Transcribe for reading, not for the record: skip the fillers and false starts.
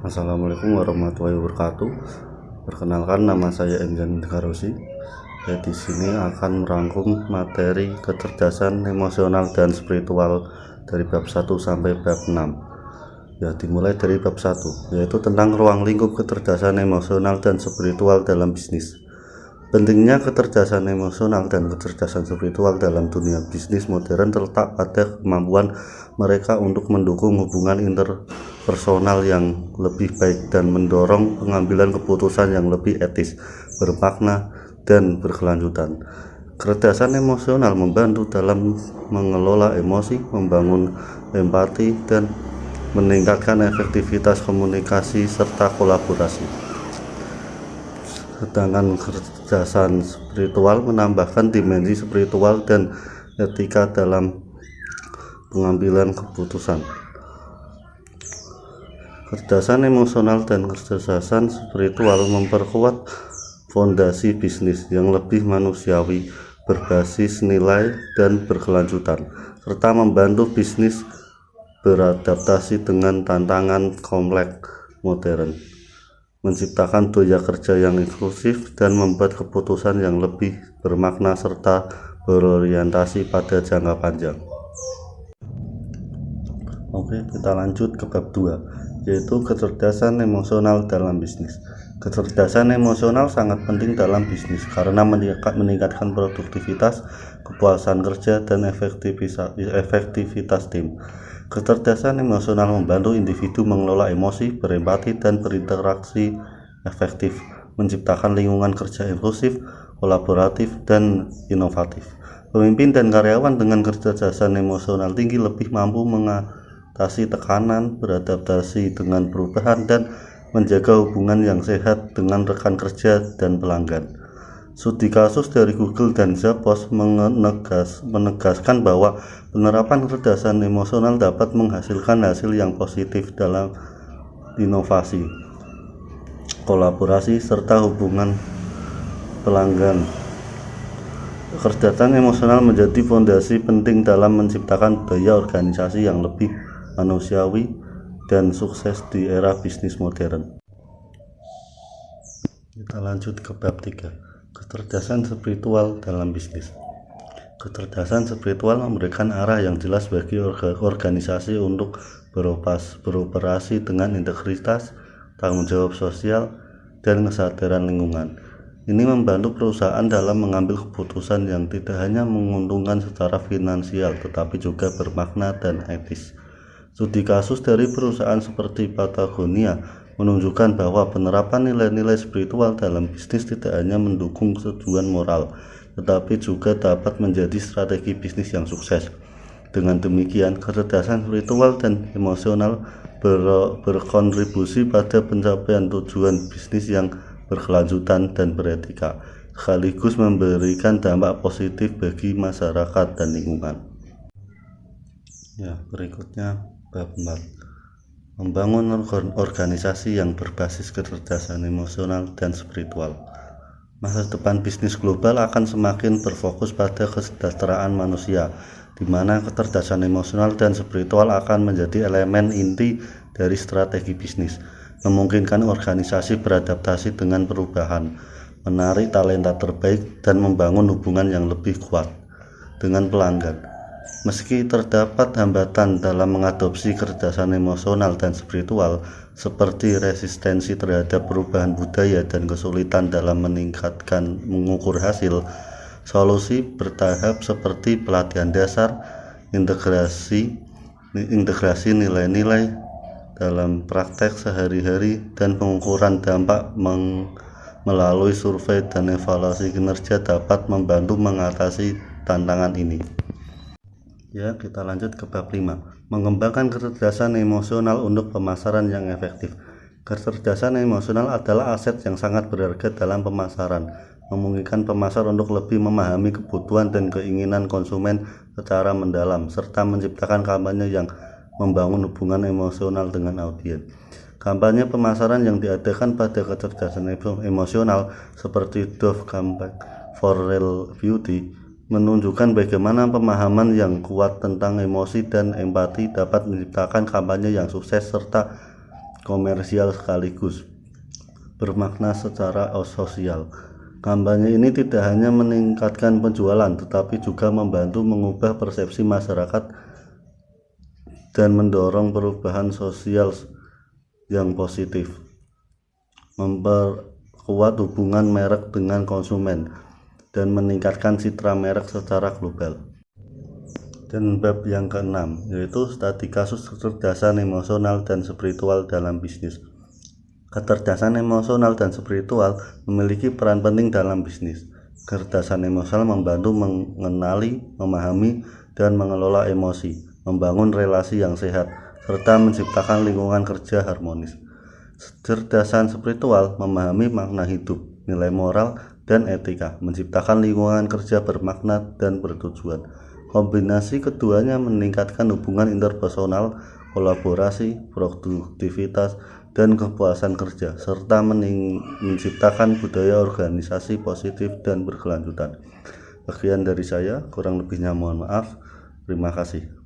Assalamualaikum warahmatullahi wabarakatuh. Perkenalkan, nama saya Enjan Karosi. Di sini akan merangkum materi kecerdasan emosional dan spiritual dari bab 1 sampai bab 6. Dimulai dari bab 1, yaitu tentang ruang lingkup kecerdasan emosional dan spiritual dalam bisnis. Pentingnya kecerdasan emosional dan kecerdasan spiritual dalam dunia bisnis modern terletak pada kemampuan mereka untuk mendukung hubungan interpersonal yang lebih baik dan mendorong pengambilan keputusan yang lebih etis, bermakna, dan berkelanjutan. Kecerdasan emosional membantu dalam mengelola emosi, membangun empati, dan meningkatkan efektivitas komunikasi serta kolaborasi. Sedangkan kecerdasan spiritual menambahkan dimensi spiritual dan etika dalam pengambilan keputusan. Kecerdasan emosional dan kecerdasan spiritual memperkuat fondasi bisnis yang lebih manusiawi, berbasis nilai dan berkelanjutan, serta membantu bisnis beradaptasi dengan tantangan kompleks modern, menciptakan budaya kerja yang inklusif, dan membuat keputusan yang lebih bermakna serta berorientasi pada jangka panjang. Oke, kita lanjut ke bab 2, yaitu kecerdasan emosional dalam bisnis. Kecerdasan emosional sangat penting dalam bisnis karena meningkatkan produktivitas, kepuasan kerja, dan efektivitas tim. Kecerdasan emosional membantu individu mengelola emosi, berempati, dan berinteraksi efektif, menciptakan lingkungan kerja inklusif, kolaboratif, dan inovatif. Pemimpin dan karyawan dengan kecerdasan emosional tinggi lebih mampu mengatasi tekanan, beradaptasi dengan perubahan, dan menjaga hubungan yang sehat dengan rekan kerja dan pelanggan. Studi kasus dari Google dan Zappos menegaskan bahwa penerapan kecerdasan emosional dapat menghasilkan hasil yang positif dalam inovasi, kolaborasi, serta hubungan pelanggan. Kecerdasan emosional menjadi fondasi penting dalam menciptakan budaya organisasi yang lebih manusiawi dan sukses di era bisnis modern. Kita lanjut ke bab 3, kecerdasan spiritual dalam bisnis. Kecerdasan spiritual memberikan arah yang jelas bagi organisasi untuk beroperasi dengan integritas, tanggung jawab sosial, dan kesadaran lingkungan. Ini membantu perusahaan dalam mengambil keputusan yang tidak hanya menguntungkan secara finansial tetapi juga bermakna dan etis. Studi kasus dari perusahaan seperti Patagonia menunjukkan bahwa penerapan nilai-nilai spiritual dalam bisnis tidak hanya mendukung tujuan moral, tetapi juga dapat menjadi strategi bisnis yang sukses. Dengan demikian, kecerdasan spiritual dan emosional berkontribusi pada pencapaian tujuan bisnis yang berkelanjutan dan beretika, sekaligus memberikan dampak positif bagi masyarakat dan lingkungan. Berikutnya bab 4, membangun organisasi yang berbasis kecerdasan emosional dan spiritual. Masa depan bisnis global akan semakin berfokus pada kesejahteraan manusia, di mana kecerdasan emosional dan spiritual akan menjadi elemen inti dari strategi bisnis, memungkinkan organisasi beradaptasi dengan perubahan, menarik talenta terbaik, dan membangun hubungan yang lebih kuat dengan pelanggan. Meski terdapat hambatan dalam mengadopsi kecerdasan emosional dan spiritual, seperti resistensi terhadap perubahan budaya dan kesulitan dalam mengukur hasil, solusi bertahap seperti pelatihan dasar, integrasi nilai-nilai dalam praktek sehari-hari, dan pengukuran dampak melalui survei dan evaluasi kinerja dapat membantu mengatasi tantangan ini. Kita lanjut ke bab 5, mengembangkan kecerdasan emosional untuk pemasaran yang efektif. Kecerdasan emosional adalah aset yang sangat berharga dalam pemasaran, memungkinkan pemasar untuk lebih memahami kebutuhan dan keinginan konsumen secara mendalam, serta menciptakan kampanye yang membangun hubungan emosional dengan audiens. Kampanye pemasaran yang diadakan pada kecerdasan emosional seperti Dove Campaign for Real Beauty menunjukkan bagaimana pemahaman yang kuat tentang emosi dan empati dapat menciptakan kampanye yang sukses serta komersial sekaligus bermakna secara sosial. Kampanye ini tidak hanya meningkatkan penjualan, tetapi juga membantu mengubah persepsi masyarakat dan mendorong perubahan sosial yang positif, memperkuat hubungan merek dengan konsumen, dan meningkatkan citra merek secara global. Dan bab yang keenam, yaitu studi kasus kecerdasan emosional dan spiritual dalam bisnis. Kecerdasan emosional dan spiritual memiliki peran penting dalam bisnis. Kecerdasan emosional membantu mengenali, memahami, dan mengelola emosi, membangun relasi yang sehat, serta menciptakan lingkungan kerja harmonis. Kecerdasan spiritual memahami makna hidup, nilai moral, dan etika, menciptakan lingkungan kerja bermakna dan bertujuan. Kombinasi keduanya meningkatkan hubungan interpersonal, kolaborasi, produktivitas, dan kepuasan kerja, serta menciptakan budaya organisasi positif dan berkelanjutan. Sekian dari saya, kurang lebihnya mohon maaf. Terima kasih.